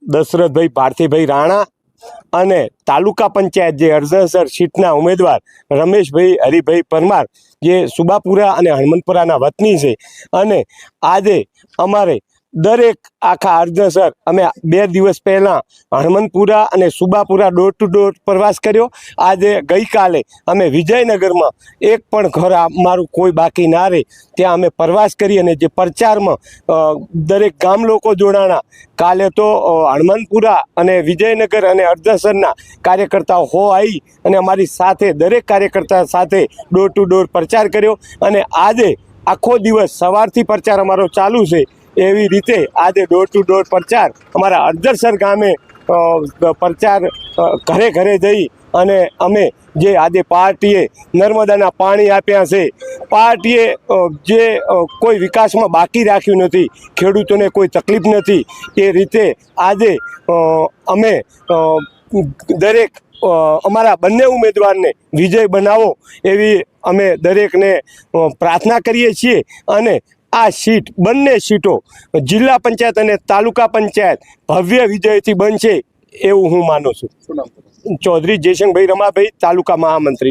દશરથભાઈ ભારતીભાઈ રાણા અને તાલુકા પંચાયત જે અરજણસર સીટના ઉમેદવાર રમેશભાઈ હરિભાઈ પરમાર જે સુબાપુરા અને હનુમંતપુરાના વતની છે। અને આજે અમારે દરેક આખા અરજણસર અમે 2 દિવસ પહેલાં હનુમંતપુરા અને સુબાપુરા ડોર ટુ ડોર પ્રવાસ કર્યો। આજે ગઈકાલે અમે વિજયનગરમાં એક પણ ઘર મારું કોઈ બાકી ના રહે ત્યાં અમે પ્રવાસ કરી અને જે પ્રચારમાં દરેક ગામ લોકો જોડાણા। કાલે તો હનુમંતપુરા અને વિજયનગર અને અરજણસરના કાર્યકર્તાઓ આવી અને અમારી સાથે દરેક કાર્યકર્તા સાથે ડોર ટુ ડોર પ્રચાર કર્યો। અને આજે આખો દિવસ સવારથી પ્રચાર અમારો ચાલુ છે। એવી રીતે આજે ડોર ટુ ડોર પ્રચાર અમારા અરજણસર ગામે પ્રચાર ઘરે ઘરે જઈ અને અમે જે આજે પાર્ટીએ નર્મદાના પાણી આપ્યા છે, પાર્ટીએ જે કોઈ વિકાસમાં બાકી રાખ્યું નથી, ખેડૂતોને કોઈ તકલીફ નથી, એ રીતે આજે અમે દરેક અમારા બંને ઉમેદવારને વિજય બનાવો એવી અમે દરેકને પ્રાર્થના કરીએ છીએ। અને આ સીટ બંને સીટો જિલ્લા પંચાયત અને તાલુકા પંચાયત ભવ્ય વિજયથી બનશે એવું હું માનું છું। ચૌધરી જયશંકરભાઈ રમાભાઈ, તાલુકા મહામંત્રી।